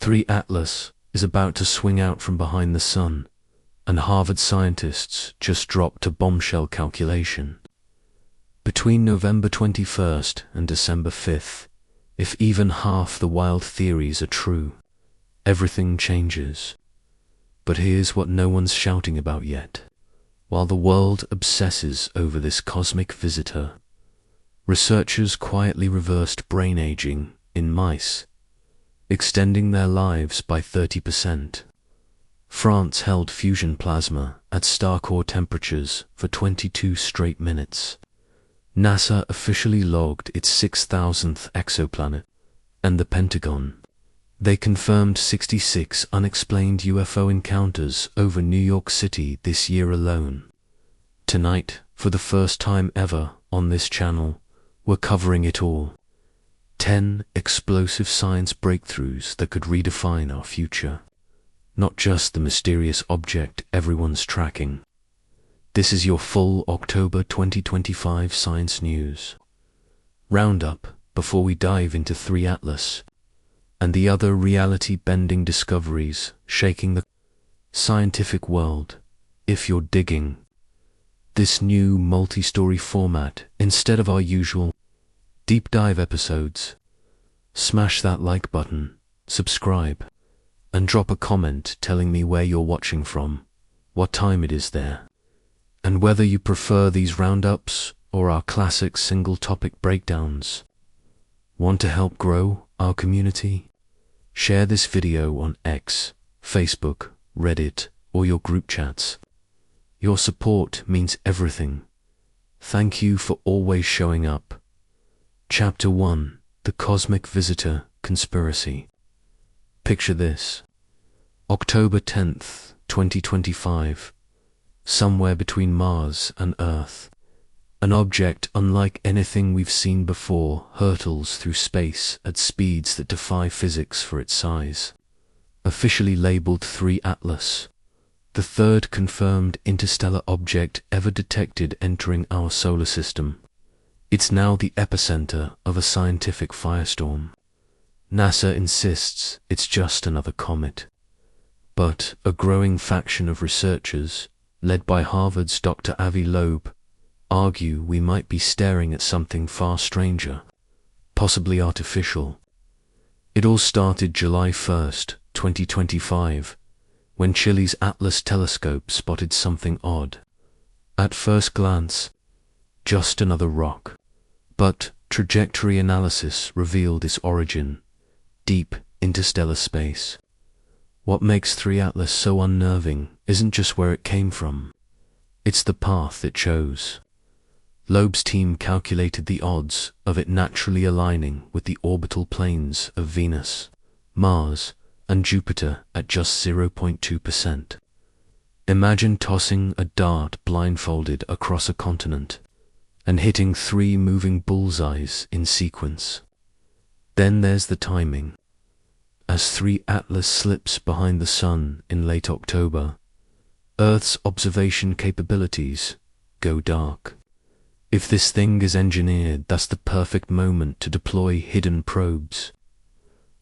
3 Atlas is about to swing out from behind the sun, and Harvard scientists just dropped a bombshell calculation. Between November 21st and December 5th, if even half the wild theories are true, everything changes. But here's what no one's shouting about yet. While the world obsesses over this cosmic visitor, researchers quietly reversed brain aging in mice, extending their lives by 30%. France held fusion plasma at star core temperatures for 22 straight minutes. NASA officially logged its 6,000th exoplanet, and the Pentagon. They confirmed 66 unexplained UFO encounters over New York City this year alone. Tonight, for the first time ever on this channel, we're covering it all. 10 explosive science breakthroughs that could redefine our future. Not just the mysterious object everyone's tracking. This is your full October 2025 science news roundup before we dive into 3 Atlas and the other reality-bending discoveries shaking the scientific world. If you're digging this new multi-story format instead of our usual deep dive episodes, smash that like button, subscribe, and drop a comment telling me where you're watching from, what time it is there, and whether you prefer these roundups or our classic single-topic breakdowns. Want to help grow our community? Share this video on X, Facebook, Reddit, or your group chats. Your support means everything. Thank you for always showing up. Chapter 1: The Cosmic Visitor Conspiracy. Picture this. October 10th, 2025. Somewhere between Mars and Earth, an object unlike anything we've seen before hurtles through space at speeds that defy physics for its size. Officially labeled 3 Atlas, the third confirmed interstellar object ever detected entering our solar system. It's now the epicenter of a scientific firestorm. NASA insists it's just another comet. But a growing faction of researchers, led by Harvard's Dr. Loeb, argue we might be staring at something far stranger, possibly artificial. It all started July 1st, 2025, when Chile's Atlas telescope spotted something odd. At first glance, just another rock. But trajectory analysis revealed its origin: deep interstellar space. What makes 3 Atlas so unnerving isn't just where it came from, it's the path it chose. Loeb's team calculated the odds of it naturally aligning with the orbital planes of Venus, Mars, and Jupiter at just 0.2%. Imagine tossing a dart blindfolded across a continent and hitting 3 moving bullseyes in sequence. Then there's the timing. As 3 Atlas slips behind the sun in late October, Earth's observation capabilities go dark. If this thing is engineered, that's the perfect moment to deploy hidden probes.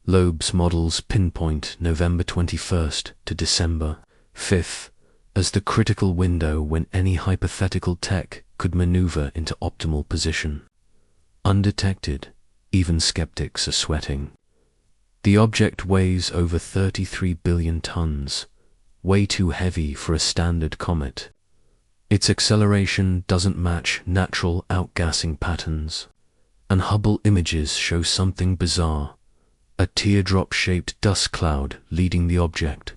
Loeb's models pinpoint November 21st to December 5th as the critical window when any hypothetical tech could maneuver into optimal position. Undetected, even skeptics are sweating. The object weighs over 33 billion tons, way too heavy for a standard comet. Its acceleration doesn't match natural outgassing patterns, and Hubble images show something bizarre: a teardrop-shaped dust cloud leading the object,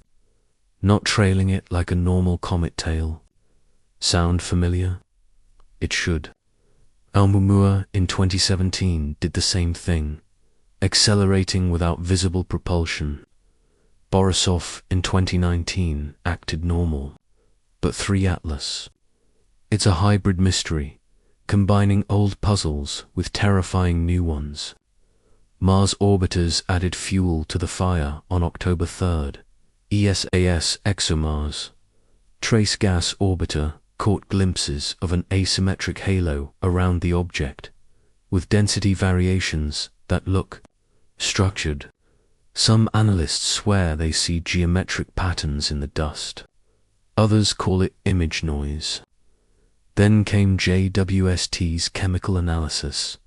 not trailing it like a normal comet tail. Sound familiar? It should. Oumuamua in 2017 did the same thing, accelerating without visible propulsion. Borisov in 2019 acted normal. But 3 Atlas, it's a hybrid mystery, combining old puzzles with terrifying new ones. Mars orbiters added fuel to the fire on October 3rd. ESA's ExoMars Trace Gas Orbiter caught glimpses of an asymmetric halo around the object, with density variations that look structured, Some analysts swear they see geometric patterns in the dust. Others call it image noise. Then came JWST's chemical analysis,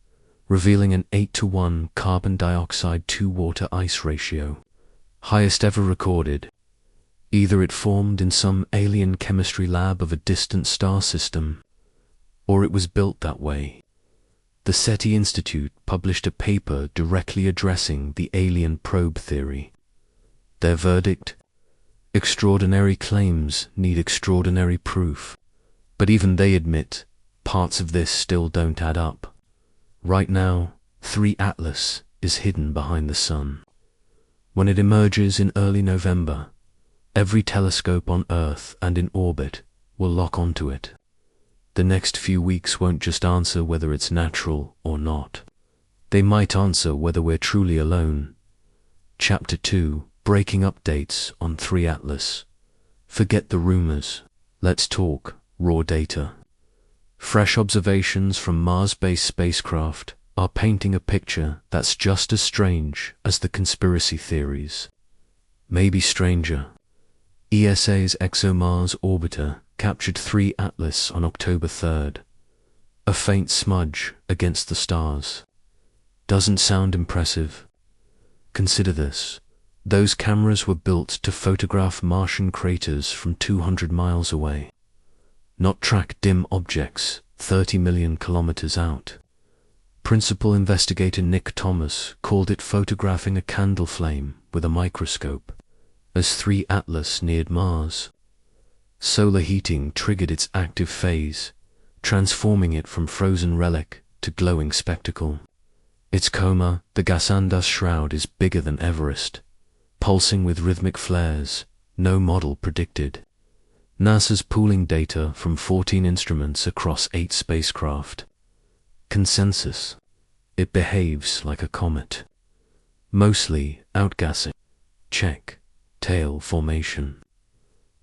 revealing an 8:1 carbon dioxide to water ice ratio, highest ever recorded. Either it formed in some alien chemistry lab of a distant star system, or it was built that way. The SETI Institute published a paper directly addressing the alien probe theory. Their verdict: extraordinary claims need extraordinary proof. But even they admit parts of this still don't add up. Right now, 3 Atlas is hidden behind the sun. When it emerges in early November, every telescope on Earth and in orbit will lock onto it. The next few weeks won't just answer whether it's natural or not. They might answer whether we're truly alone. Chapter 2, Breaking Updates on 3 Atlas. Forget the rumors. Let's talk raw data. Fresh observations from Mars-based spacecraft are painting a picture that's just as strange as the conspiracy theories. Maybe stranger. ESA's ExoMars orbiter captured 3 Atlas on October 3rd. A faint smudge against the stars. Doesn't sound impressive. Consider this. Those cameras were built to photograph Martian craters from 200 miles away, not track dim objects 30 million kilometers out. Principal investigator Nick Thomas called it photographing a candle flame with a microscope as 3 Atlas neared Mars. Solar heating triggered its active phase, transforming it from frozen relic to glowing spectacle. Its coma, the gas and dust shroud, is bigger than Everest, pulsing with rhythmic flares no model predicted. NASA's pooling data from 14 instruments across 8 spacecraft. Consensus: it behaves like a comet. Mostly outgassing. Check. Tail formation.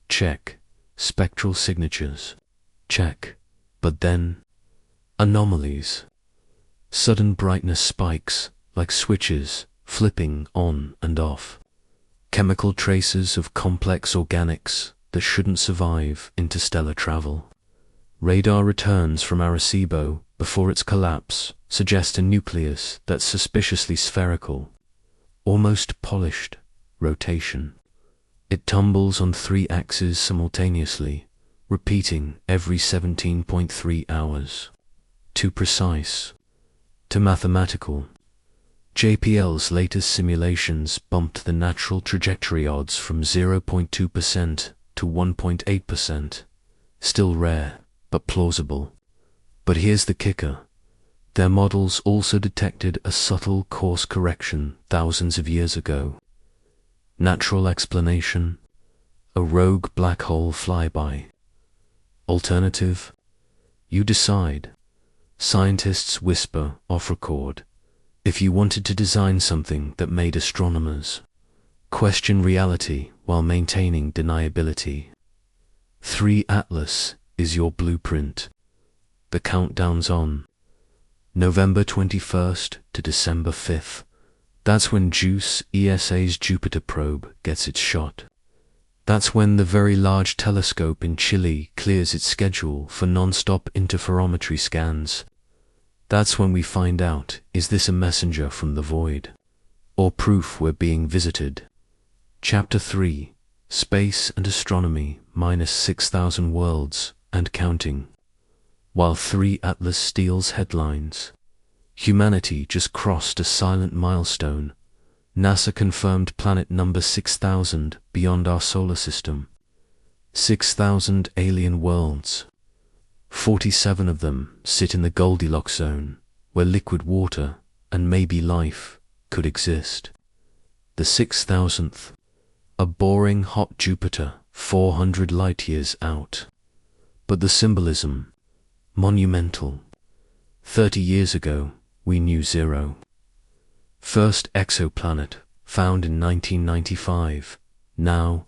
Check. Spectral signatures. Check. But then, anomalies. Sudden brightness spikes, like switches, flipping on and off. Chemical traces of complex organics that shouldn't survive interstellar travel. Radar returns from Arecibo before its collapse suggest a nucleus that's suspiciously spherical, almost polished rotation. It tumbles on 3 axes simultaneously, repeating every 17.3 hours. Too precise. Too mathematical. JPL's latest simulations bumped the natural trajectory odds from 0.2% to 1.8%. Still rare, but plausible. But here's the kicker. Their models also detected a subtle course correction thousands of years ago. Natural explanation: a rogue black hole flyby. Alternative: you decide. Scientists whisper off record. If you wanted to design something that made astronomers question reality while maintaining deniability, 3 Atlas is your blueprint. The countdown's on. November 21st to December 5th. That's when JUICE, ESA's Jupiter probe, gets its shot. That's when the Very Large Telescope in Chile clears its schedule for non-stop interferometry scans. That's when we find out, is this a messenger from the void, or proof we're being visited? Chapter 3, Space and Astronomy minus 6,000 worlds and counting. While 3 Atlas steals headlines, humanity just crossed a silent milestone. NASA confirmed planet number 6,000 beyond our solar system. 6,000 alien worlds. 47 of them sit in the Goldilocks zone, where liquid water and maybe life could exist. The 6,000th, a boring hot Jupiter 400 light-years out. But the symbolism, monumental. 30 years ago, we knew 0. First exoplanet, found in 1995. Now,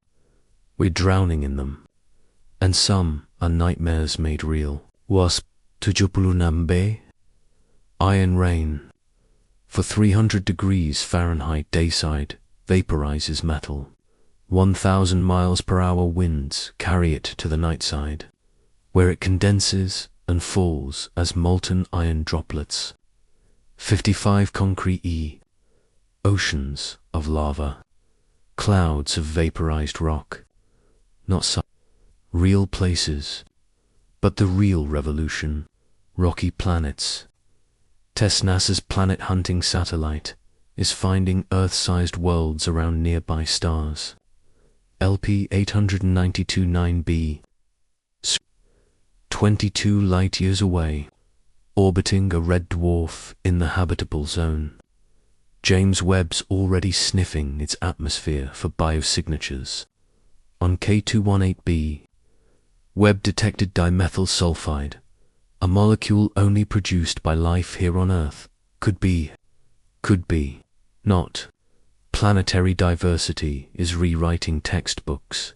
we're drowning in them. And some are nightmares made real. WASP 76 B. Iron rain. For 300 degrees Fahrenheit dayside, vaporizes metal. 1,000 miles per hour winds carry it to the night side, where it condenses and falls as molten iron droplets. 55 concrete oceans of lava, clouds of vaporized rock, not real places, but the real revolution, rocky planets. NASA's planet-hunting satellite is finding Earth-sized worlds around nearby stars. LP 892-9b, 22 light-years away, orbiting a red dwarf in the habitable zone. James Webb's already sniffing its atmosphere for biosignatures. On K218b, Webb detected dimethyl sulfide, a molecule only produced by life here on Earth. Could be, not. Planetary diversity is rewriting textbooks.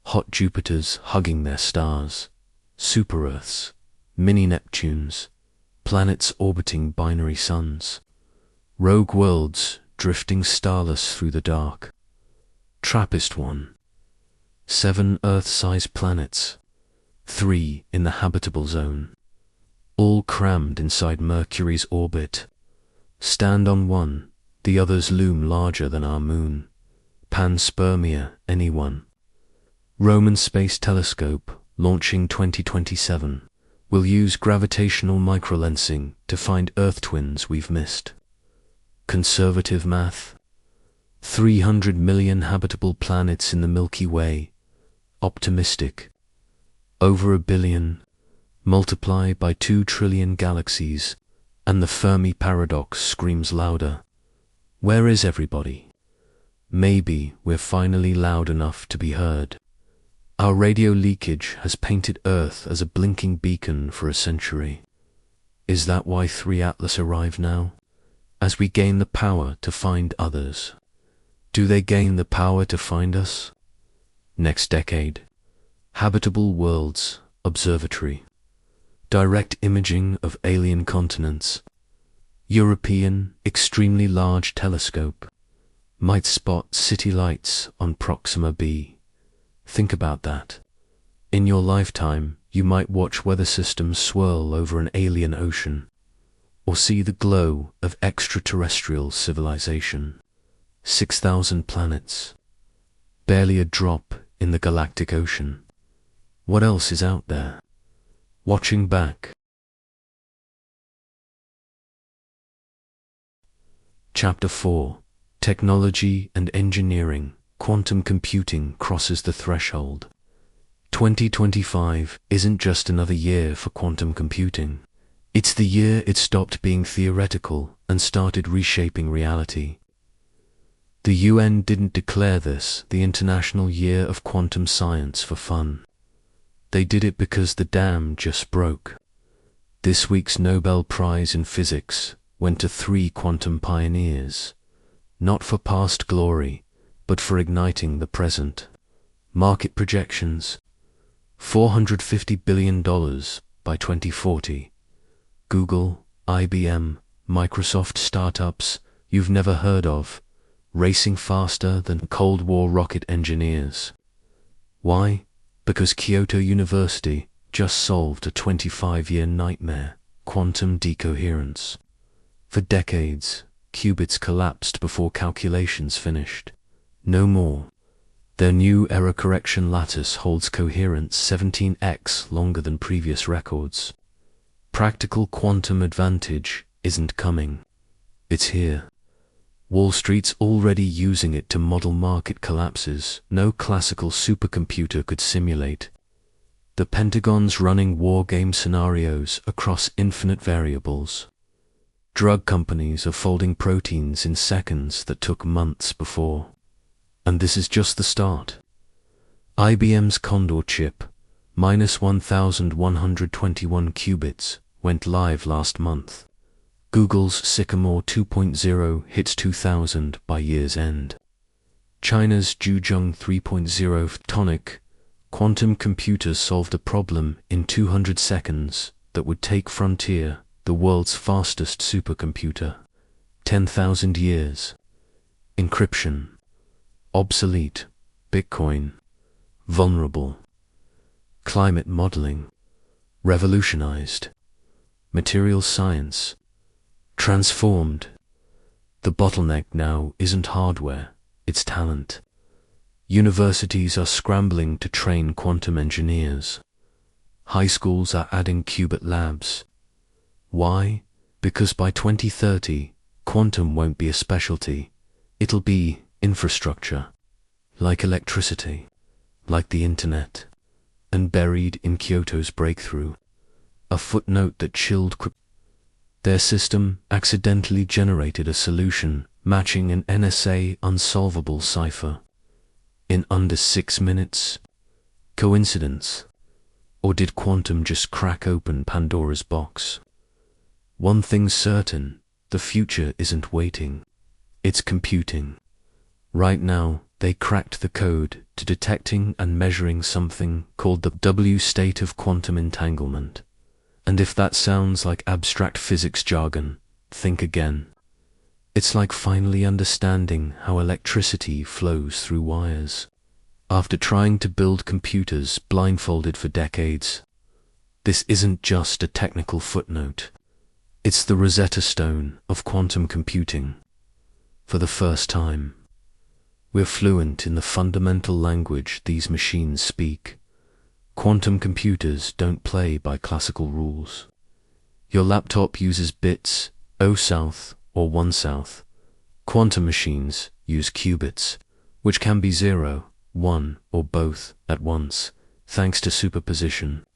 Hot Jupiters hugging their stars, super-Earths, mini-Neptunes, planets orbiting binary suns, rogue worlds drifting starless through the dark. TRAPPIST-1. 7 Earth-sized planets, 3 in the habitable zone, all crammed inside Mercury's orbit. Stand on one, the others loom larger than our moon. Panspermia, anyone. Roman Space Telescope, launching 2027, will use gravitational microlensing to find Earth twins we've missed. Conservative math. 300 million habitable planets in the Milky Way. Optimistic. Over 1 billion. Multiply by 2 trillion galaxies, and the Fermi paradox screams louder. Where is everybody? Maybe we're finally loud enough to be heard. Our radio leakage has painted Earth as a blinking beacon for a century. Is that why 3 Atlas arrive now? As we gain the power to find others. Do they gain the power to find us? Next decade. Habitable Worlds Observatory. Direct imaging of alien continents. European, extremely large telescope. Might spot city lights on Proxima b. Think about that. In your lifetime, you might watch weather systems swirl over an alien ocean, or see the glow of extraterrestrial civilization. 6,000 planets. Barely a drop in the galactic ocean. What else is out there? Watching back. Chapter 4. Technology and Engineering. Quantum computing crosses the threshold. 2025 isn't just another year for quantum computing. It's the year it stopped being theoretical and started reshaping reality. The UN didn't declare this the International Year of Quantum Science for fun. They did it because the dam just broke. This week's Nobel Prize in Physics went to 3 quantum pioneers, not for past glory, but for igniting the present. Market projections: $450 billion by 2040. Google, IBM, Microsoft startups you've never heard of, racing faster than Cold War rocket engineers. Why? Because Kyoto University just solved a 25-year nightmare, quantum decoherence. For decades, qubits collapsed before calculations finished. No more. Their new error correction lattice holds coherence 17x longer than previous records. Practical quantum advantage isn't coming. It's here. Wall Street's already using it to model market collapses no classical supercomputer could simulate. The Pentagon's running war game scenarios across infinite variables. Drug companies are folding proteins in seconds that took months before. And this is just the start. IBM's Condor chip, minus 1,121 qubits, went live last month. Google's Sycamore 2.0 hits 2,000 by year's end. China's Zhuzheng 3.0 photonic quantum computers solved a problem in 200 seconds that would take Frontier, the world's fastest supercomputer, 10,000 years. encryption, obsolete, Bitcoin, vulnerable, climate modeling, revolutionized, material science, transformed. The bottleneck now isn't hardware, it's talent. Universities are scrambling to train quantum engineers. High schools are adding qubit labs. Why? Because by 2030, quantum won't be a specialty. It'll be infrastructure, like electricity, like the internet, and buried in Kyoto's breakthrough. A footnote that chilled their system accidentally generated a solution matching an NSA unsolvable cipher in under 6 minutes. Coincidence? Or did quantum just crack open Pandora's box? One thing's certain, the future isn't waiting. It's computing. Right now, they cracked the code to detecting and measuring something called the W state of quantum entanglement. And if that sounds like abstract physics jargon, think again. It's like finally understanding how electricity flows through wires. After trying to build computers blindfolded for decades, this isn't just a technical footnote. It's the Rosetta Stone of quantum computing. For the first time, we're fluent in the fundamental language these machines speak. Quantum computers don't play by classical rules. Your laptop uses bits, 0 south or 1 south. Quantum machines use qubits, which can be 0, 1, or both at once, thanks to superposition.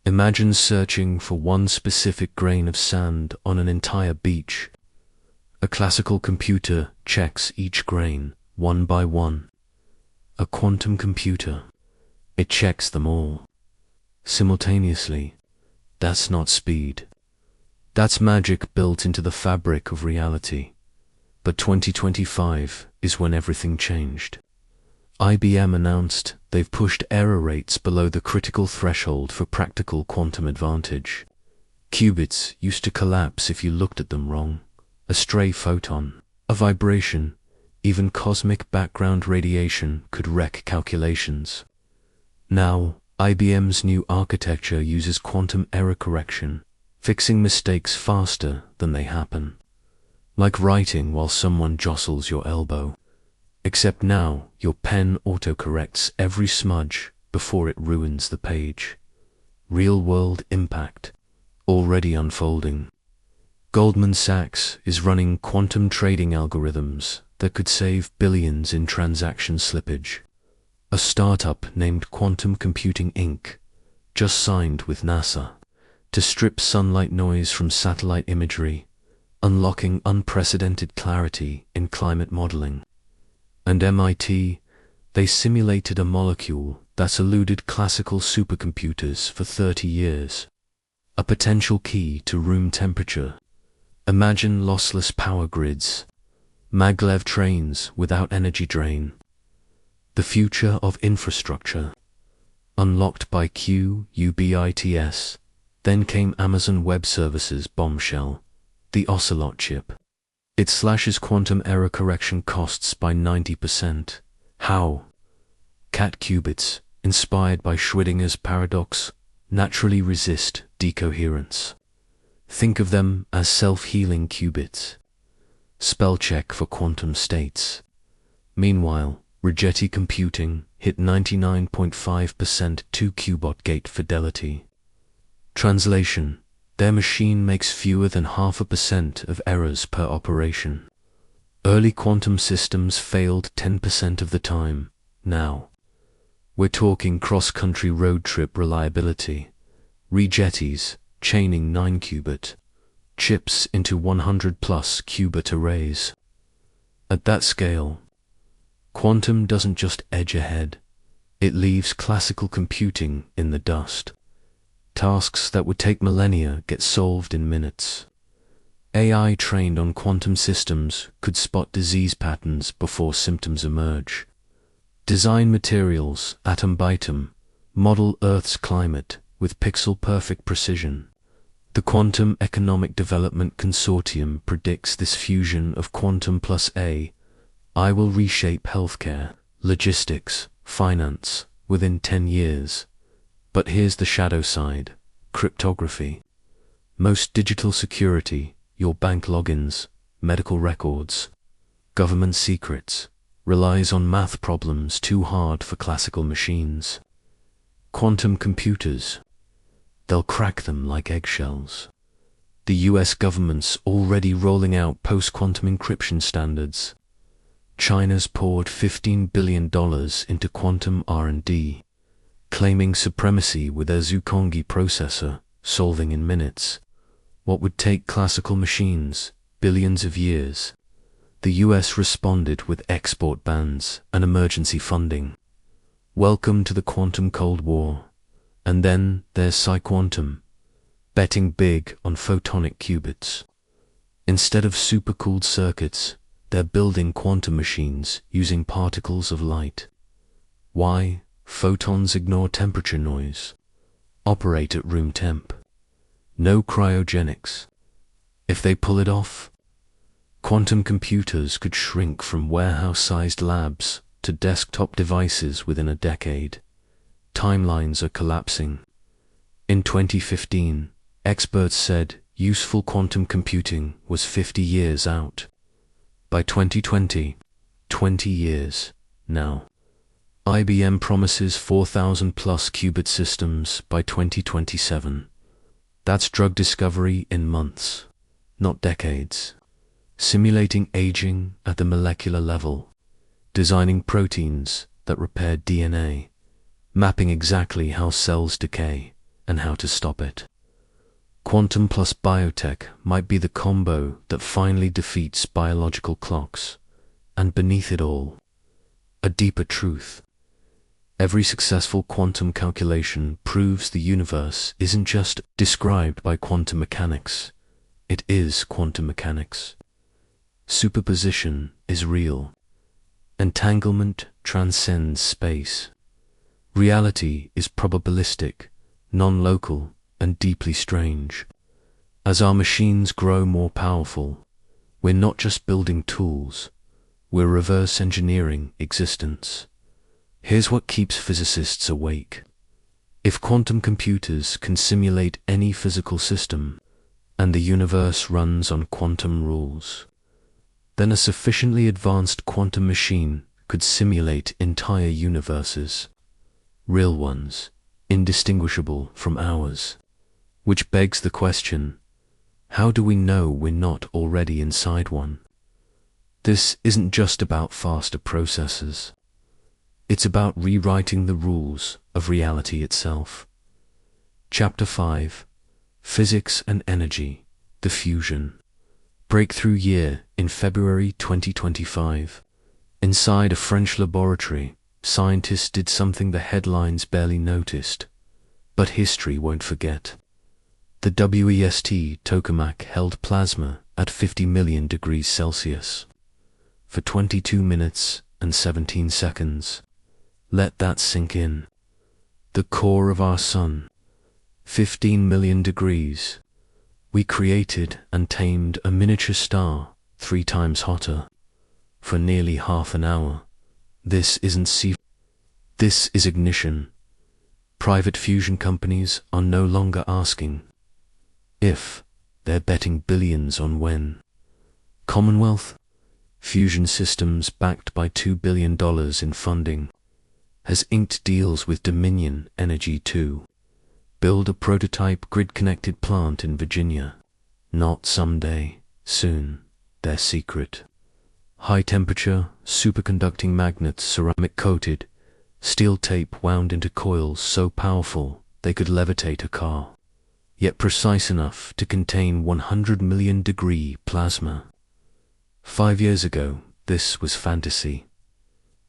Imagine searching for one specific grain of sand on an entire beach. A classical computer checks each grain, one by one. A quantum computer, it checks them all. Simultaneously. That's not speed. That's magic built into the fabric of reality. But 2025 is when everything changed. IBM announced they've pushed error rates below the critical threshold for practical quantum advantage. Qubits used to collapse if you looked at them wrong. A stray photon, a vibration, even cosmic background radiation could wreck calculations. Now, IBM's new architecture uses quantum error correction, fixing mistakes faster than they happen. Like writing while someone jostles your elbow. Except now, your pen autocorrects every smudge before it ruins the page. Real-world impact, already unfolding. Goldman Sachs is running quantum trading algorithms that could save billions in transaction slippage. A startup named Quantum Computing Inc. just signed with NASA to strip sunlight noise from satellite imagery, unlocking unprecedented clarity in climate modeling. And MIT, they simulated a molecule that's eluded classical supercomputers for 30 years. A potential key to room temperature. Imagine lossless power grids, maglev trains without energy drain. The future of infrastructure. Unlocked by QUBITS, then came Amazon Web Services bombshell, the Ocelot chip. It slashes quantum error correction costs by 90%. How? Cat qubits, inspired by Schrödinger's paradox, naturally resist decoherence. Think of them as self-healing qubits. Spell check for quantum states. Meanwhile, Rigetti computing hit 99.5% 2-qubit gate fidelity. Translation: their machine makes fewer than 0.5% of errors per operation. Early quantum systems failed 10% of the time. Now, we're talking cross-country road trip reliability. Rigettis chaining 9-qubit chips into 100-plus qubit arrays. At that scale, quantum doesn't just edge ahead, it leaves classical computing in the dust. Tasks that would take millennia get solved in minutes. AI trained on quantum systems could spot disease patterns before symptoms emerge. Design materials, atom by atom, model Earth's climate with pixel-perfect precision. The Quantum Economic Development Consortium predicts this fusion of quantum plus AI I will reshape healthcare, logistics, finance, within 10 years. But here's the shadow side: cryptography. Most digital security, your bank logins, medical records, government secrets, relies on math problems too hard for classical machines. Quantum computers, they'll crack them like eggshells. The US government's already rolling out post-quantum encryption standards. China's poured $15 billion into quantum R&D, claiming supremacy with their Zukongi processor, solving in minutes what would take classical machines billions of years. The US responded with export bans and emergency funding. Welcome to the quantum Cold War. And then there's PsiQuantum, betting big on photonic qubits. Instead of supercooled circuits, they're building quantum machines using particles of light. Why? Photons ignore temperature noise, operate at room temp. No cryogenics. If they pull it off, quantum computers could shrink from warehouse-sized labs to desktop devices within a decade. Timelines are collapsing. In 2015, experts said useful quantum computing was 50 years out. By 2020, 20 years now. IBM promises 4,000 plus qubit systems by 2027. That's drug discovery in months, not decades. Simulating aging at the molecular level, designing proteins that repair DNA, mapping exactly how cells decay and how to stop it. Quantum plus biotech might be the combo that finally defeats biological clocks. And beneath it all, a deeper truth. Every successful quantum calculation proves the universe isn't just described by quantum mechanics. It is quantum mechanics. Superposition is real. Entanglement transcends space. Reality is probabilistic, non-local, and deeply strange. As our machines grow more powerful, we're not just building tools, we're reverse engineering existence. Here's what keeps physicists awake. If quantum computers can simulate any physical system, and the universe runs on quantum rules, then a sufficiently advanced quantum machine could simulate entire universes, real ones, indistinguishable from ours. Which begs the question, how do we know we're not already inside one? This isn't just about faster processors. It's about rewriting the rules of reality itself. Chapter 5: Physics and Energy, the Fusion. Breakthrough year in February 2025. Inside a French laboratory, scientists did something the headlines barely noticed, but history won't forget. The WEST tokamak held plasma at 50 million degrees Celsius for 22 minutes and 17 seconds. Let that sink in. The core of our sun, 15 million degrees. We created and tamed a miniature star 3 times hotter for nearly half an hour. This isn't this is ignition. Private fusion companies are no longer asking if, they're betting billions on when. Commonwealth Fusion Systems, backed by $2 billion in funding, has inked deals with Dominion Energy to build a prototype grid-connected plant in Virginia. Not someday, soon, their secret. High-temperature, superconducting magnets, ceramic-coated, steel tape wound into coils so powerful they could levitate a car, yet precise enough to contain 100 million degree plasma. 5 years ago, this was fantasy.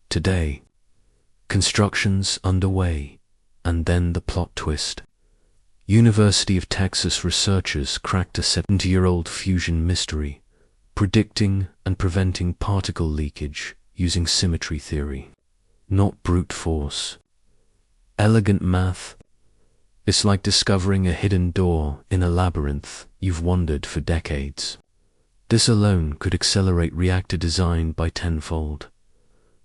Today, construction's underway, and then the plot twist. University of Texas researchers cracked a 70-year-old fusion mystery, predicting and preventing particle leakage using symmetry theory, not brute force. Elegant math. It's like discovering a hidden door in a labyrinth you've wandered for decades. This alone could accelerate reactor design by tenfold.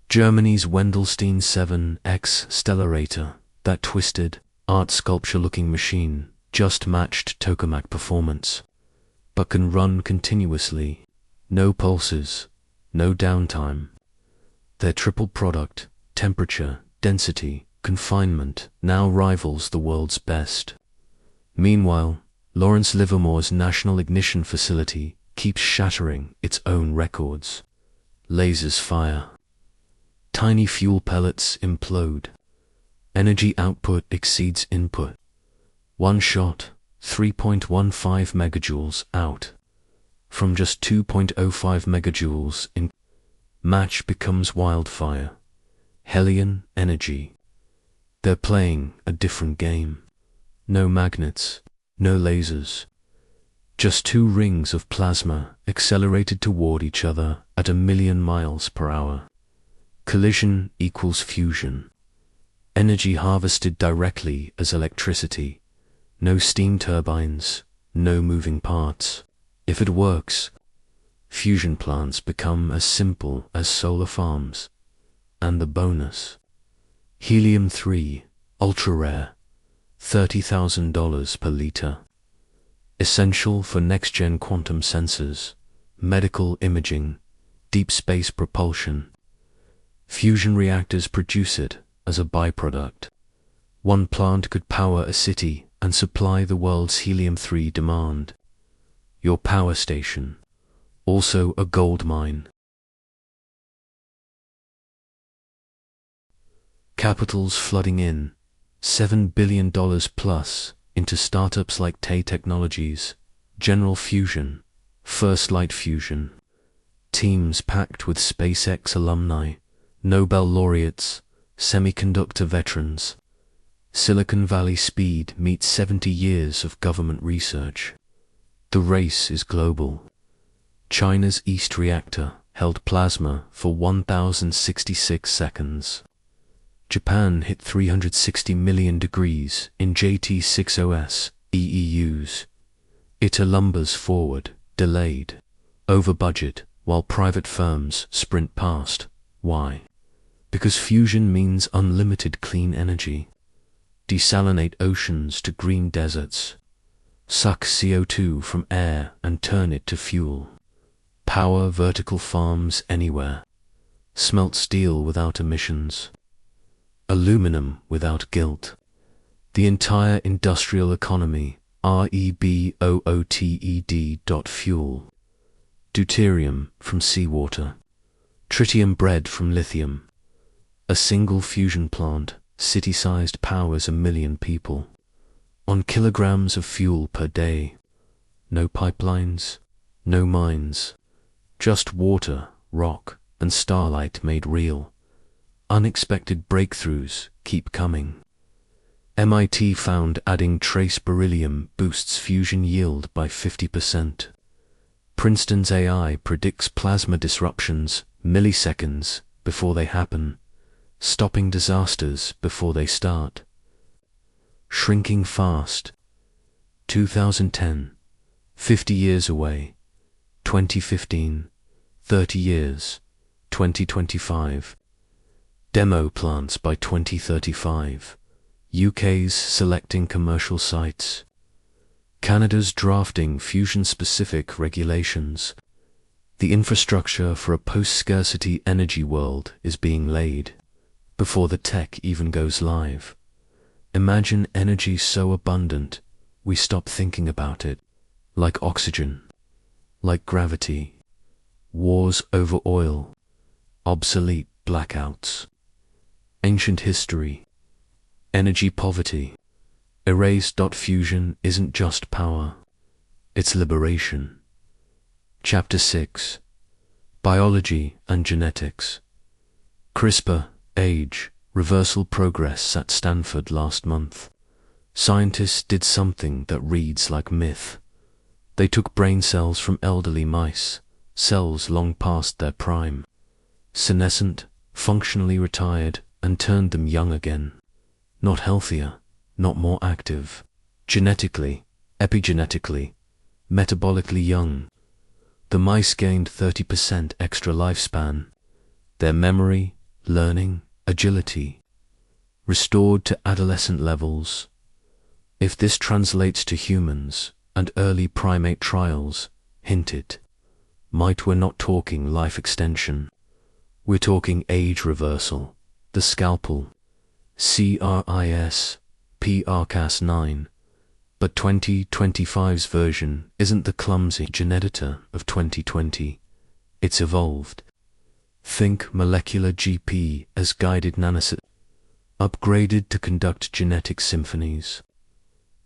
Germany's Wendelstein 7X Stellarator, that twisted, art sculpture-looking machine, just matched tokamak performance, but can run continuously, no pulses, no downtime. Their triple product, temperature, density, confinement, now rivals the world's best. Meanwhile, Lawrence Livermore's National Ignition Facility keeps shattering its own records. Lasers fire. Tiny fuel pellets implode. Energy output exceeds input. One shot, 3.15 megajoules out. From just 2.05 megajoules in. Match becomes wildfire. Hellion energy. They're playing a different game. No magnets, no lasers. Just two rings of plasma accelerated toward each other at 1,000,000 miles per hour. Collision equals fusion. Energy harvested directly as electricity. No steam turbines, no moving parts. If it works, fusion plants become as simple as solar farms. And the bonus: helium-3, ultra-rare, $30,000 per liter. Essential for next-gen quantum sensors, medical imaging, deep space propulsion. Fusion reactors produce it as a byproduct. One plant could power a city and supply the world's helium-3 demand. Your power station, also a gold mine. Capital's flooding in, $7 billion plus, into startups like TE Technologies, General Fusion, First Light Fusion. Teams packed with SpaceX alumni, Nobel laureates, semiconductor veterans. Silicon Valley speed meets 70 years of government research. The race is global. China's East reactor held plasma for 1,066 seconds. Japan hit 360 million degrees in JT60S EEUs. It lumbers forward, delayed, over budget, while private firms sprint past. Why? Because fusion means unlimited clean energy. Desalinate oceans to green deserts. Suck CO2 from air and turn it to fuel. Power vertical farms anywhere. Smelt steel without emissions. Aluminum without guilt. The entire industrial economy, REBOOTED. Fuel. Deuterium from seawater. Tritium bred from lithium. A single fusion plant, city-sized, powers 1,000,000 people. On kilograms of fuel per day. No pipelines, no mines. Just water, rock, and starlight made real. Unexpected breakthroughs keep coming. MIT found adding trace beryllium boosts fusion yield by 50%. Princeton's AI predicts plasma disruptions milliseconds before they happen, stopping disasters before they start. Shrinking fast. 2010, 50 years away. 2015, 30 years. 2025. Demo plants by 2035. UK's selecting commercial sites. Canada's drafting fusion-specific regulations. The infrastructure for a post-scarcity energy world is being laid before the tech even goes live. Imagine energy so abundant we stop thinking about it, like oxygen, like gravity. Wars over oil, obsolete blackouts. Ancient history, energy poverty. Erased. Fusion isn't just power, it's liberation. Chapter 6. Biology and Genetics. CRISPR, age, reversal progress at Stanford last month. Scientists did something that reads like myth. They took brain cells from elderly mice, cells long past their prime, senescent, functionally retired, and turned them young again. Not healthier, not more active. Genetically, epigenetically, metabolically young. The mice gained 30% extra lifespan. Their memory, learning, agility restored to adolescent levels. If this translates to humans, and early primate trials hinted, we're not talking life extension. We're talking age reversal. The scalpel. CRIS, PRCAS9. But 2025's version isn't the clumsy geneditor of 2020. It's evolved. Think molecular GP as guided nanosynthesis, upgraded to conduct genetic symphonies.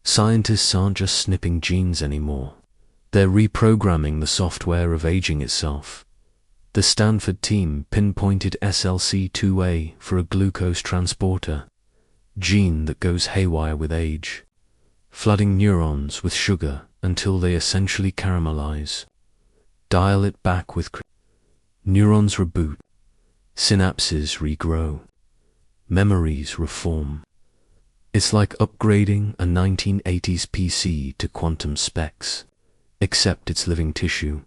Scientists aren't just snipping genes anymore. They're reprogramming the software of aging itself. The Stanford team pinpointed SLC2A for a glucose transporter, gene that goes haywire with age, flooding neurons with sugar until they essentially caramelize. Dial it back with neurons reboot, synapses regrow, memories reform. It's like upgrading a 1980s PC to quantum specs, except it's living tissue.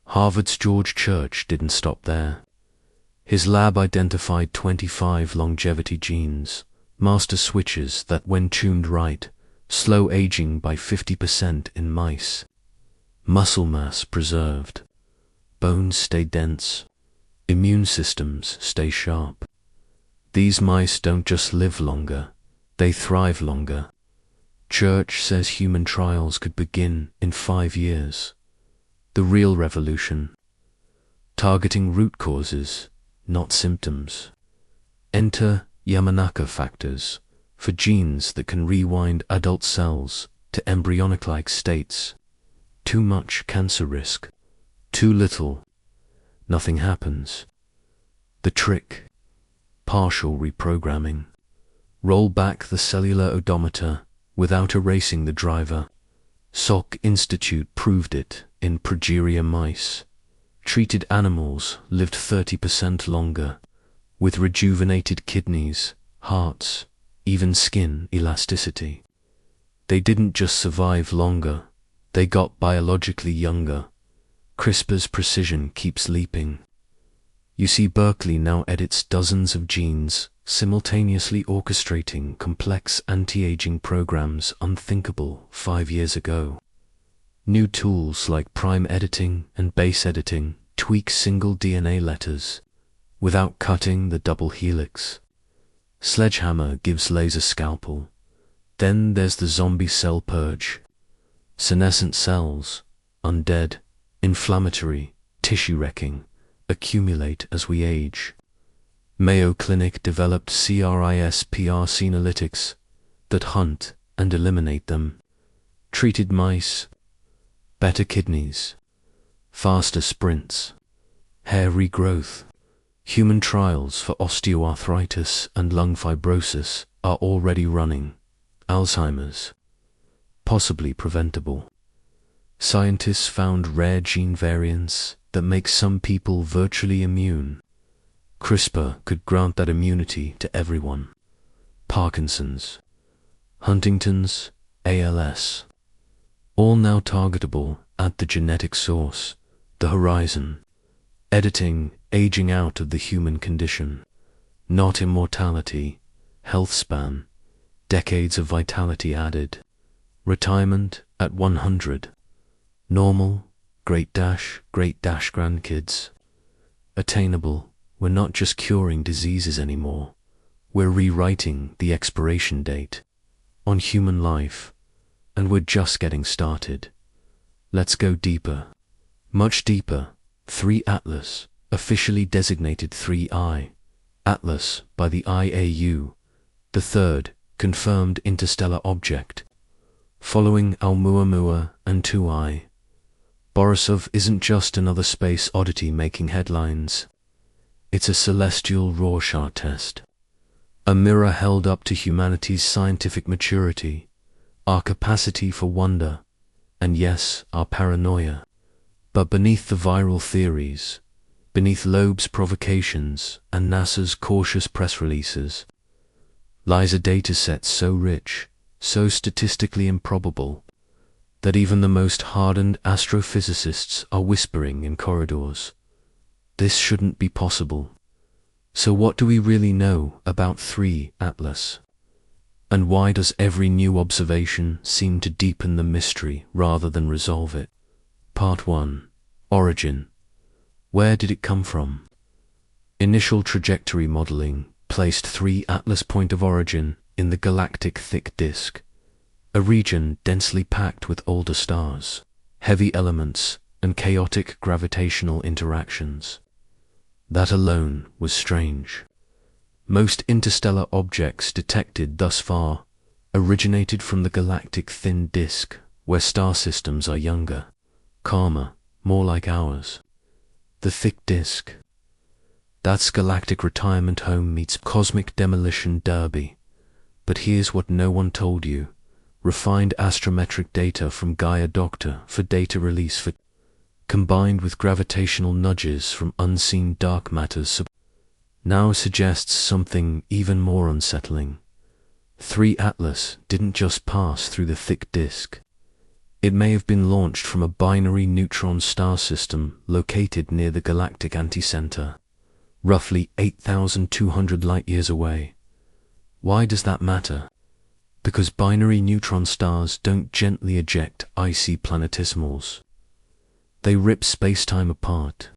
Harvard's George Church didn't stop there. His lab identified 25 longevity genes, master switches that, when tuned right, slow aging by 50% in mice. Muscle mass preserved. Bones stay dense. Immune systems stay sharp. These mice don't just live longer, they thrive longer. Church says human trials could begin in 5 years. The real revolution. Targeting root causes, not symptoms. Enter Yamanaka factors for genes that can rewind adult cells to embryonic-like states. Too much cancer risk. Too little. Nothing happens. The trick. Partial reprogramming. Roll back the cellular odometer without erasing the driver. Salk Institute proved it in progeria mice. Treated animals lived 30% longer, with rejuvenated kidneys, hearts, even skin elasticity. They didn't just survive longer, they got biologically younger. CRISPR's precision keeps leaping. You see, Berkeley now edits dozens of genes, simultaneously orchestrating complex anti-aging programs unthinkable 5 years ago. New tools like prime editing and base editing tweak single DNA letters without cutting the double helix. Sledgehammer gives laser scalpel. Then there's the zombie cell purge. Senescent cells, undead, inflammatory, tissue-wrecking, accumulate as we age. Mayo Clinic developed CRISPR senolytics that hunt and eliminate them. Treated mice, better kidneys, faster sprints, hair regrowth. Human trials for osteoarthritis and lung fibrosis are already running. Alzheimer's, possibly preventable. Scientists found rare gene variants that make some people virtually immune. CRISPR could grant that immunity to everyone. Parkinson's, Huntington's, ALS, all now targetable at the genetic source, the horizon. Editing, aging out of the human condition. Not immortality, health span, decades of vitality added. Retirement at 100. Normal, great dash grandkids. Attainable, we're not just curing diseases anymore. We're rewriting the expiration date on human life, and we're just getting started. Let's go deeper, much deeper. 3 Atlas, officially designated 3I. Atlas by the IAU, the third confirmed interstellar object. Following Oumuamua and 2I. Borisov isn't just another space oddity making headlines. It's a celestial Rorschach test. A mirror held up to humanity's scientific maturity, our capacity for wonder, and yes, our paranoia. But beneath the viral theories, beneath Loeb's provocations and NASA's cautious press releases, lies a dataset so rich, so statistically improbable, that even the most hardened astrophysicists are whispering in corridors. This shouldn't be possible. So what do we really know about 3 Atlas? And why does every new observation seem to deepen the mystery rather than resolve it? Part 1. Origin. Where did it come from? Initial trajectory modeling placed 3 Atlas point of origin in the galactic thick disk, a region densely packed with older stars, heavy elements, and chaotic gravitational interactions. That alone was strange. Most interstellar objects detected thus far originated from the galactic thin disk, where star systems are younger, calmer, more like ours. The thick disk. That's galactic retirement home meets cosmic demolition derby. But here's what no one told you. Refined astrometric data from Gaia Doctor for data release for combined with gravitational nudges from unseen dark matters now suggests something even more unsettling. 3 Atlas didn't just pass through the thick disk. It may have been launched from a binary neutron star system located near the galactic anticenter, roughly 8,200 light-years away. Why does that matter? Because binary neutron stars don't gently eject icy planetesimals. They rip space-time apart.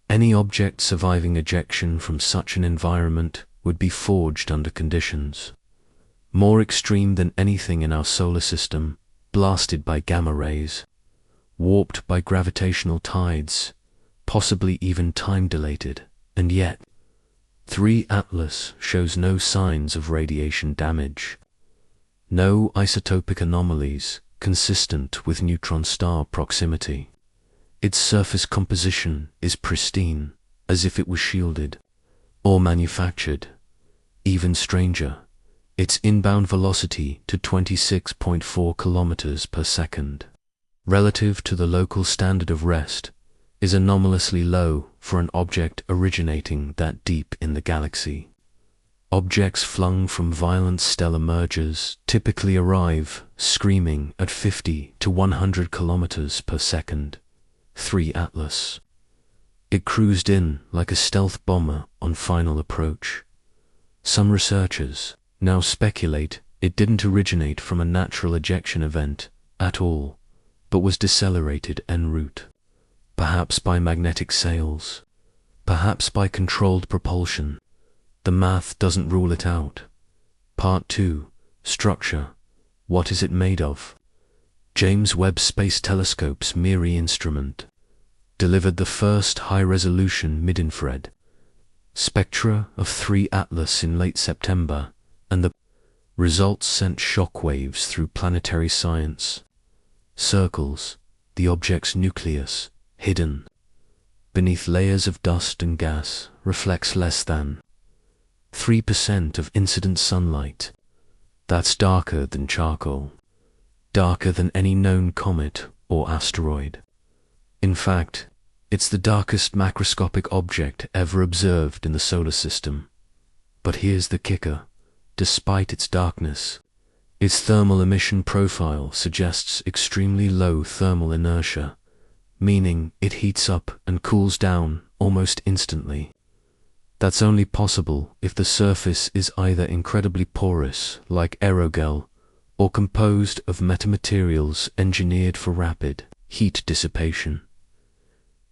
Any object surviving ejection from such an environment would be forged under conditions more extreme than anything in our solar system, blasted by gamma rays, warped by gravitational tides, possibly even time-dilated, and yet 3 Atlas shows no signs of radiation damage. No isotopic anomalies consistent with neutron star proximity. Its surface composition is pristine, as if it was shielded or manufactured. Even stranger, its inbound velocity to 26.4 kilometers per second, relative to the local standard of rest, is anomalously low for an object originating that deep in the galaxy. Objects flung from violent stellar mergers typically arrive screaming at 50 to 100 kilometers per second. 3 Atlas. It cruised in like a stealth bomber on final approach. Some researchers now speculate it didn't originate from a natural ejection event at all, but was decelerated en route. Perhaps by magnetic sails, perhaps by controlled propulsion. The math doesn't rule it out. Part 2. Structure. What is it made of? James Webb Space Telescope's MIRI instrument delivered the first high-resolution mid-infrared spectra of 3 Atlas in late September, and the results sent shockwaves through planetary science. Circles, the object's nucleus, hidden beneath layers of dust and gas, reflects less than 3% of incident sunlight. That's darker than charcoal, darker than any known comet or asteroid. In fact, it's the darkest macroscopic object ever observed in the solar system. But here's the kicker. Despite its darkness, its thermal emission profile suggests extremely low thermal inertia, meaning it heats up and cools down almost instantly. That's only possible if the surface is either incredibly porous, like aerogel, or composed of metamaterials engineered for rapid heat dissipation.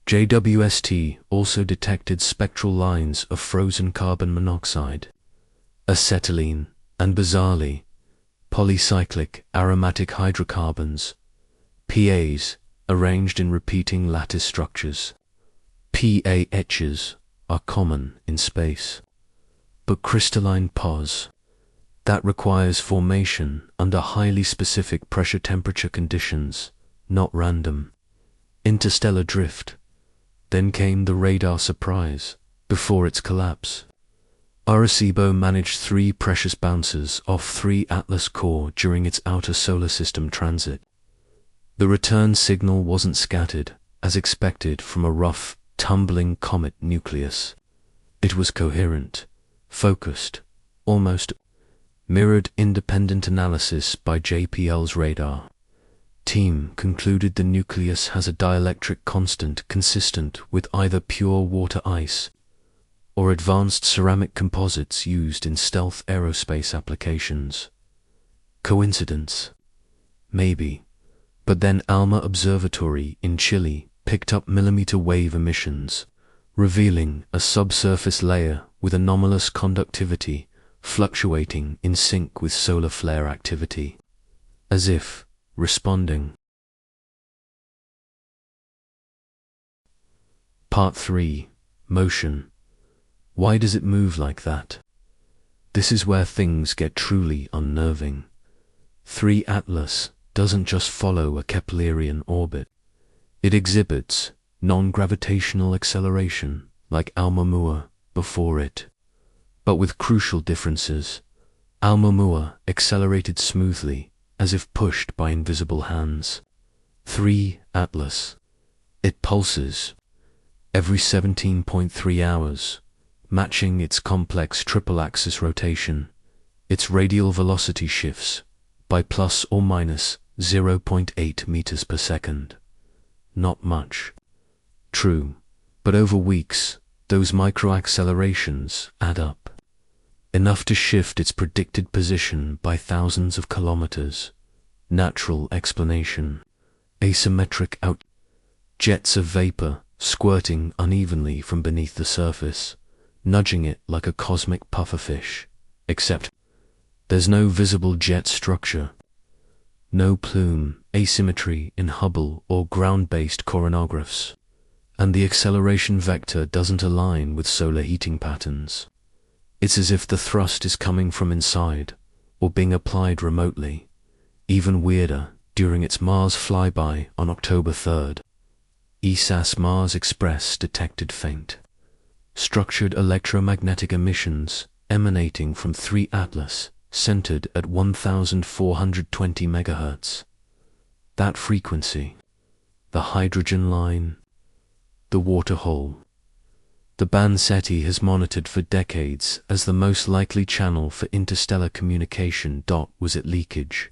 JWST also detected spectral lines of frozen carbon monoxide, acetylene, and bizarrely, polycyclic aromatic hydrocarbons, PAs, arranged in repeating lattice structures. PAHs are common in space, but crystalline POS, that requires formation under highly specific pressure-temperature conditions, not random. Interstellar drift. Then came the radar surprise, before its collapse. Arecibo managed 3 precious bounces off 3 Atlas core during its outer solar system transit. The return signal wasn't scattered, as expected from a rough, tumbling comet nucleus. It was coherent, focused, almost mirrored independent analysis by JPL's radar. team concluded the nucleus has a dielectric constant consistent with either pure water ice or advanced ceramic composites used in stealth aerospace applications. Coincidence? Maybe. But then ALMA Observatory in Chile picked up millimeter wave emissions, revealing a subsurface layer with anomalous conductivity fluctuating in sync with solar flare activity, as if responding. Part 3. Motion. Why does it move like that? This is where things get truly unnerving. 3 Atlas doesn't just follow a Keplerian orbit. It exhibits non-gravitational acceleration like Oumuamua before it. But with crucial differences. Oumuamua accelerated smoothly, as if pushed by invisible hands. 3 Atlas. It pulses every 17.3 hours, matching its complex triple-axis rotation. Its radial velocity shifts by plus or minus 0.8 meters per second. Not much. True, but over weeks, those microaccelerations add up. Enough to shift its predicted position by thousands of kilometers. Natural explanation. Asymmetric out. Jets of vapor squirting unevenly from beneath the surface, nudging it like a cosmic pufferfish, except there's no visible jet structure. No plume, asymmetry in Hubble or ground-based coronagraphs, and the acceleration vector doesn't align with solar heating patterns. It's as if the thrust is coming from inside, or being applied remotely. Even weirder, during its Mars flyby on October 3rd, ESA's Mars Express detected faint, structured electromagnetic emissions emanating from 3 Atlas, centered at 1420 MHz. That frequency, the hydrogen line, the water hole. The band SETI has monitored for decades as the most likely channel for interstellar communication. Was it leakage,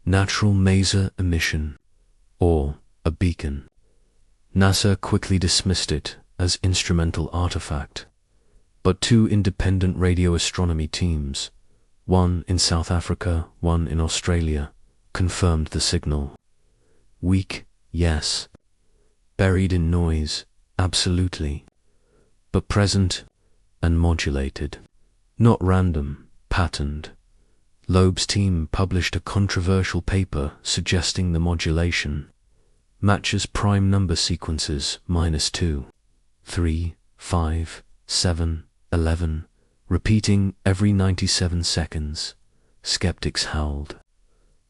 natural maser emission, or a beacon? NASA quickly dismissed it as instrumental artifact, but 2 independent radio astronomy teams, one in South Africa, one in Australia, confirmed the signal. Weak, yes. Buried in noise, absolutely. But present and modulated. Not random, patterned. Loeb's team published a controversial paper suggesting the modulation matches prime number sequences -2, 3, 5, 7, 11, repeating every 97 seconds. Skeptics howled.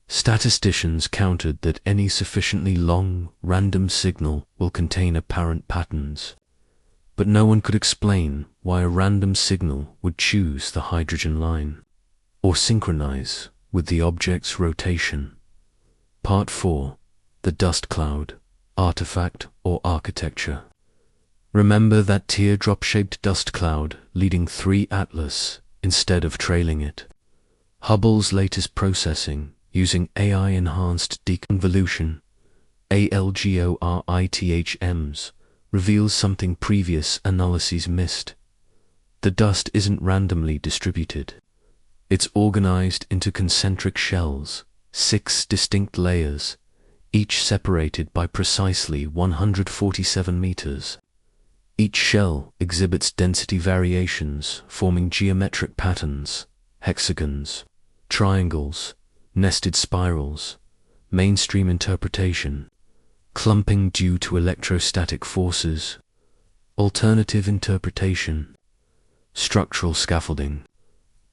Statisticians countered that any sufficiently long, random signal will contain apparent patterns. But no one could explain why a random signal would choose the hydrogen line, or synchronize with the object's rotation. Part 4. The dust cloud, artifact or architecture. Remember that teardrop-shaped dust cloud leading 3 Atlas instead of trailing it. Hubble's latest processing using AI-enhanced deconvolution, ALGORITHMs, reveals something previous analyses missed. The dust isn't randomly distributed. It's organized into concentric shells, 6 distinct layers, each separated by precisely 147 meters. Each shell exhibits density variations forming geometric patterns, hexagons, triangles, nested spirals. Mainstream interpretation: clumping due to electrostatic forces. Alternative interpretation: structural scaffolding,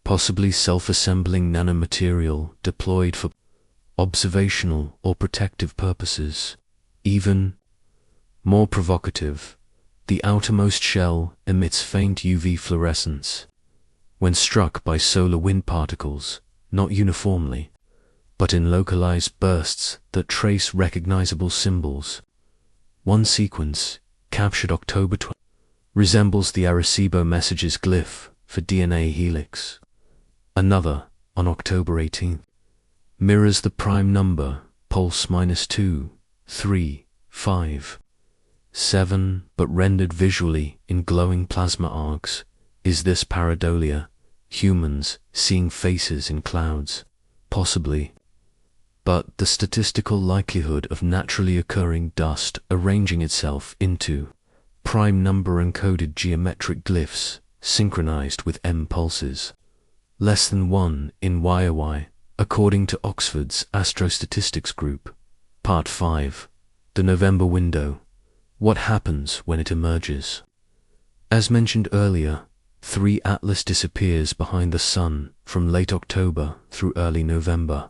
possibly self-assembling nanomaterial deployed for observational or protective purposes. Even more provocative, the outermost shell emits faint UV fluorescence when struck by solar wind particles, not uniformly, but in localized bursts that trace recognizable symbols. One sequence, captured October 12, resembles the Arecibo messages glyph for DNA helix. Another, on October 18, mirrors the prime number pulse -2, 3, 5, 7, but rendered visually in glowing plasma arcs. Is this pareidolia? Humans seeing faces in clouds? Possibly. But the statistical likelihood of naturally occurring dust arranging itself into prime number encoded geometric glyphs synchronized with M pulses, less than 1 in YOY, according to Oxford's Astrostatistics Group. Part 5. The November window. What happens when it emerges? As mentioned earlier, 3 Atlas disappears behind the Sun from late October through early November.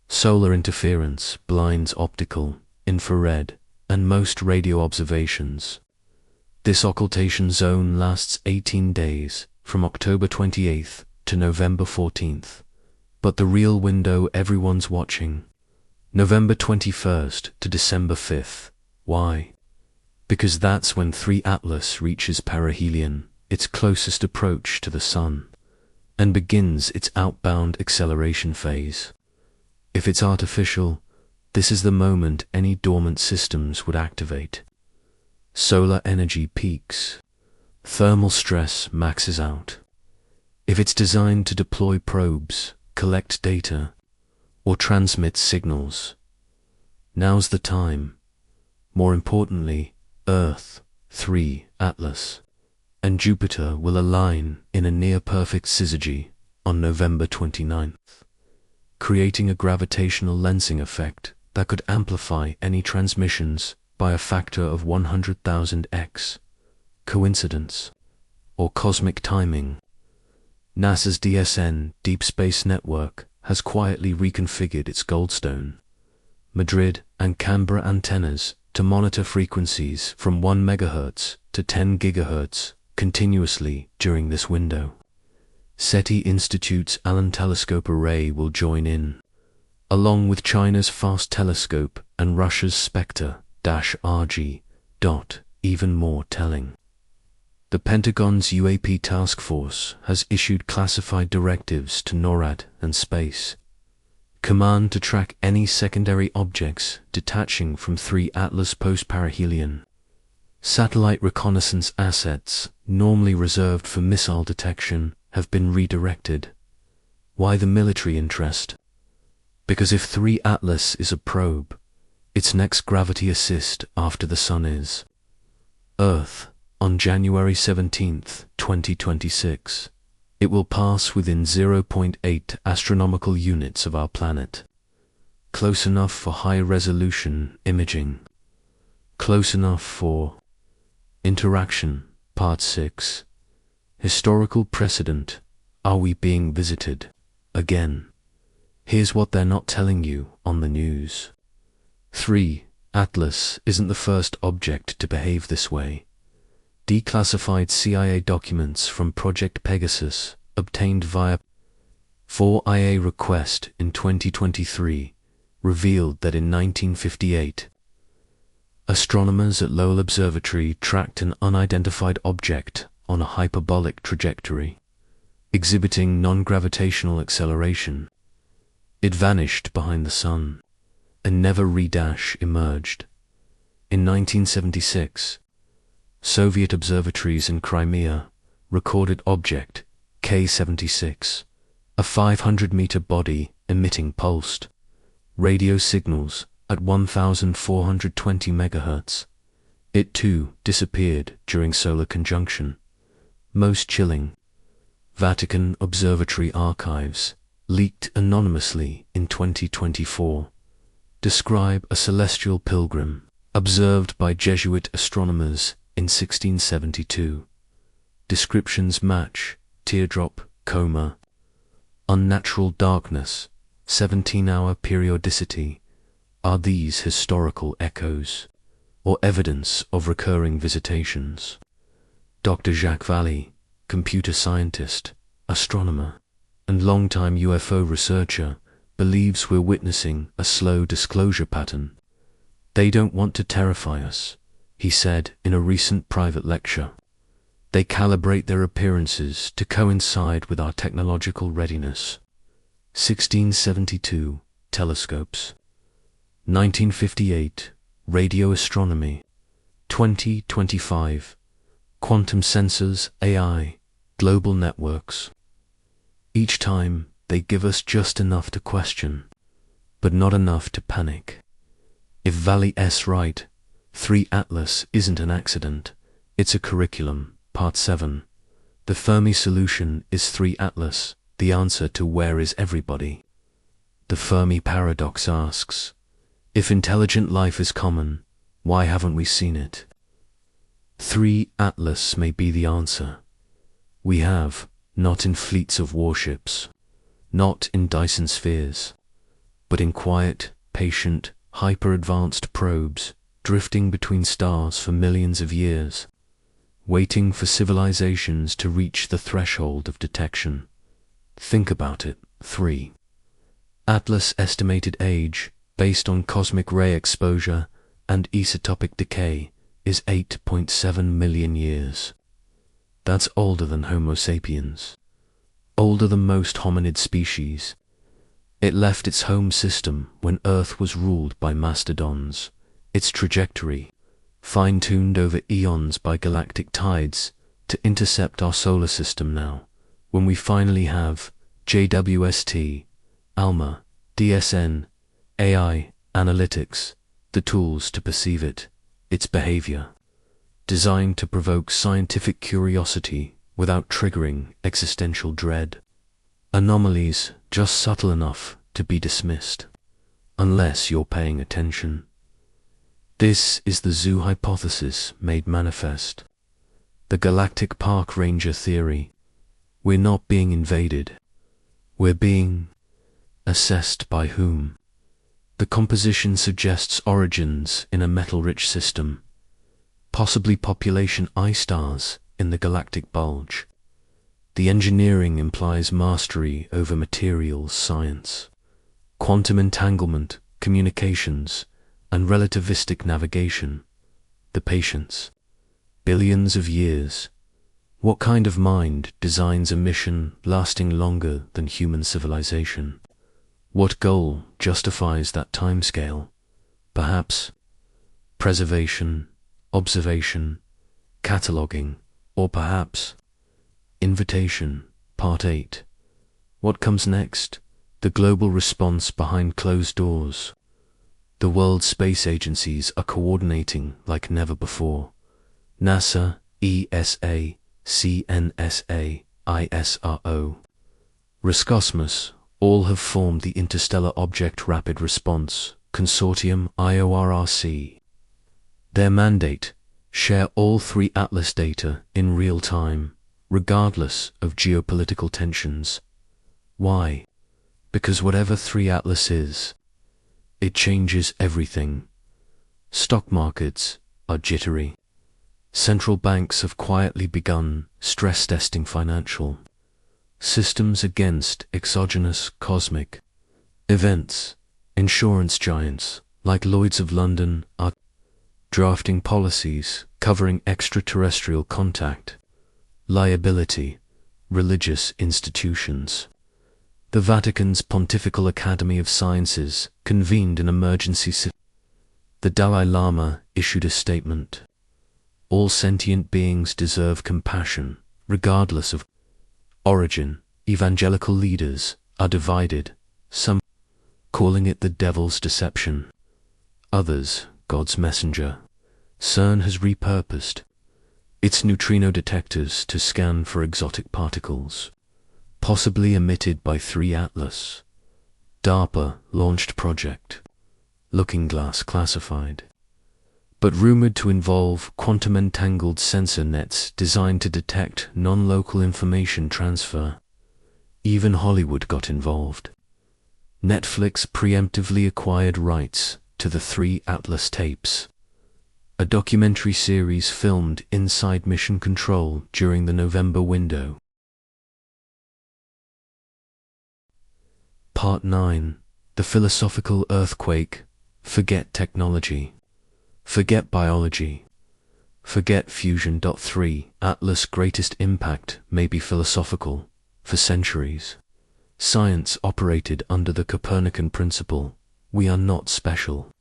Solar interference blinds optical, infrared, and most radio observations. This occultation zone lasts 18 days, from October 28th to November 14th. But the real window everyone's watching, November 21st to December 5th. Why? Because that's when 3 Atlas reaches perihelion, its closest approach to the Sun, and begins its outbound acceleration phase. If it's artificial, this is the moment any dormant systems would activate. Solar energy peaks. Thermal stress maxes out. If it's designed to deploy probes, collect data, or transmit signals, now's the time. More importantly, Earth, 3 Atlas, and Jupiter will align in a near-perfect syzygy on November 29th. Creating a gravitational lensing effect that could amplify any transmissions by a factor of 100,000x. Coincidence? Or cosmic timing? NASA's DSN, Deep Space Network, has quietly reconfigured its Goldstone, Madrid, and Canberra antennas to monitor frequencies from 1 MHz to 10 GHz continuously during this window. SETI Institute's Allen Telescope Array will join in, along with China's Fast Telescope and Russia's Spectre-RG. Even more telling. The Pentagon's UAP task force has issued classified directives to NORAD and Space Command to track any secondary objects detaching from 3 Atlas post-perihelion. Satellite reconnaissance assets, normally reserved for missile detection, have been redirected. Why the military interest? Because if 3 Atlas is a probe, its next gravity assist after the Sun is Earth. On January 17, 2026, it will pass within 0.8 astronomical units of our planet. Close enough for high-resolution imaging. Close enough for interaction. Part 6. Historical precedent. Are we being visited again? Here's what they're not telling you on the news. 3. Atlas isn't the first object to behave this way. Declassified CIA documents from Project Pegasus, obtained via 4IA request in 2023, revealed that in 1958, astronomers at Loeb Observatory tracked an unidentified object on a hyperbolic trajectory, exhibiting non-gravitational acceleration. It vanished behind the Sun, and never emerged. In 1976, Soviet observatories in Crimea recorded object K-76, a 500-meter body emitting pulsed radio signals at 1,420 MHz. It too disappeared during solar conjunction. Most chilling, Vatican Observatory archives, leaked anonymously in 2024, describe a celestial pilgrim observed by Jesuit astronomers in 1672. Descriptions match: teardrop, coma, unnatural darkness, 17-hour periodicity. Are these historical echoes, or evidence of recurring visitations? Dr. Jacques Vallée, computer scientist, astronomer, and longtime UFO researcher, believes we're witnessing a slow disclosure pattern. They don't want to terrify us, he said in a recent private lecture. They calibrate their appearances to coincide with our technological readiness. 1672 telescopes. 1958, radio astronomy. 2025, quantum sensors, AI, global networks. Each time, they give us just enough to question, but not enough to panic. If Valley's right, 3 Atlas isn't an accident, it's a curriculum. Part 7. The Fermi solution is 3 Atlas, the answer to where is everybody. The Fermi paradox asks, if intelligent life is common, why haven't we seen it? 3 Atlas may be the answer. We have, not in fleets of warships, not in Dyson spheres, but in quiet, patient, hyper-advanced probes drifting between stars for millions of years, waiting for civilizations to reach the threshold of detection. Think about it. 3 Atlas estimated age, based on cosmic ray exposure and isotopic decay, is 8.7 million years. That's older than Homo sapiens, older than most hominid species. It left its home system when Earth was ruled by mastodons, its trajectory, fine-tuned over eons by galactic tides, to intercept our solar system now, when we finally have JWST, ALMA, DSN, AI, analytics, the tools to perceive it, its behavior, designed to provoke scientific curiosity without triggering existential dread. Anomalies just subtle enough to be dismissed, unless you're paying attention. This is the zoo hypothesis made manifest. The galactic park ranger theory. We're not being invaded. We're being assessed by whom? The composition suggests origins in a metal-rich system, possibly population I-stars in the galactic bulge. The engineering implies mastery over materials science, quantum entanglement, communications, and relativistic navigation. The patience. Billions of years. What kind of mind designs a mission lasting longer than human civilization? What goal justifies that timescale? Perhaps preservation, observation, cataloging, or perhaps invitation. Part 8. What comes next? The global response behind closed doors. The world space agencies are coordinating like never before. NASA, ESA, CNSA, ISRO, Roscosmos, all have formed the Interstellar Object Rapid Response Consortium IORRC. Their mandate: share all 3 Atlas data in real time, regardless of geopolitical tensions. Why? Because whatever 3 Atlas is, it changes everything. Stock markets are jittery. Central banks have quietly begun stress-testing financial systems against exogenous cosmic events. Insurance giants like Lloyd's of London are drafting policies covering extraterrestrial contact, liability, religious institutions. The Vatican's Pontifical Academy of Sciences convened an emergency. The Dalai Lama issued a statement. All sentient beings deserve compassion, regardless of origin. Evangelical leaders are divided, some calling it the devil's deception, others God's messenger. CERN has repurposed its neutrino detectors to scan for exotic particles, possibly emitted by 3 Atlas. DARPA launched Project Looking Glass Classified, but rumored to involve quantum-entangled sensor nets designed to detect non-local information transfer. Even Hollywood got involved. Netflix preemptively acquired rights to the 3 Atlas tapes, a documentary series filmed inside Mission Control during the November window. Part 9. The Philosophical Earthquake. Forget technology. Forget biology. Forget fusion. 3 Atlas' greatest impact may be philosophical. For centuries, science operated under the Copernican principle: we are not special.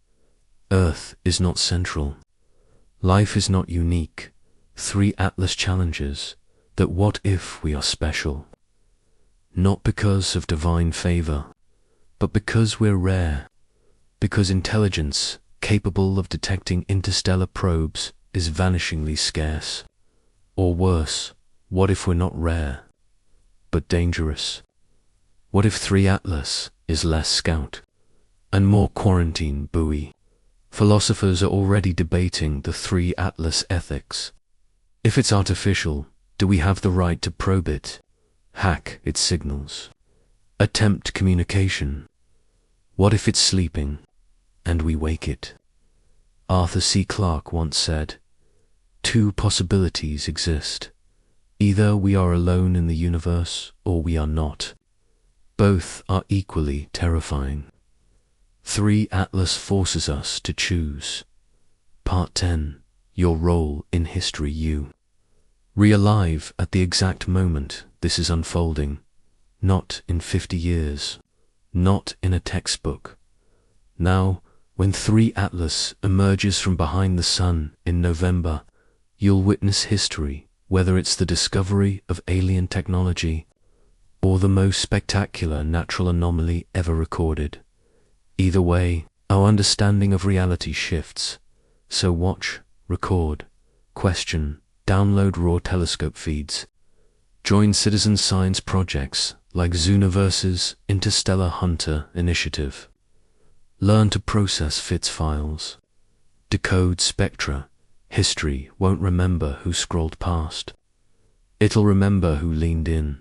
Earth is not central. Life is not unique. 3 Atlas challenges that what if we are special? Not because of divine favor, but because we're rare. Because intelligence capable of detecting interstellar probes is vanishingly scarce. Or worse, what if we're not rare, but dangerous? What if 3 Atlas is less scout and more quarantine buoy? Philosophers are already debating the 3 Atlas ethics. If it's artificial, do we have the right to probe it, hack its signals, attempt communication? What if it's sleeping and we wake it? Arthur C. Clarke once said, 2 possibilities exist. Either we are alone in the universe or we are not. Both are equally terrifying. 3 Atlas forces us to choose. Part 10. Your role in history. You. Re-alive at the exact moment this is unfolding. Not in 50 years. Not in a textbook. Now, when 3 Atlas emerges from behind the sun in November, you'll witness history, whether it's the discovery of alien technology or the most spectacular natural anomaly ever recorded. Either way, our understanding of reality shifts. So watch, record, question, download raw telescope feeds. Join citizen science projects like Zooniverse's Interstellar Hunter initiative. Learn to process FITS files. Decode spectra. History won't remember who scrolled past. It'll remember who leaned in.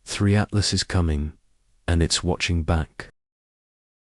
3 Atlas is coming, and it's watching back.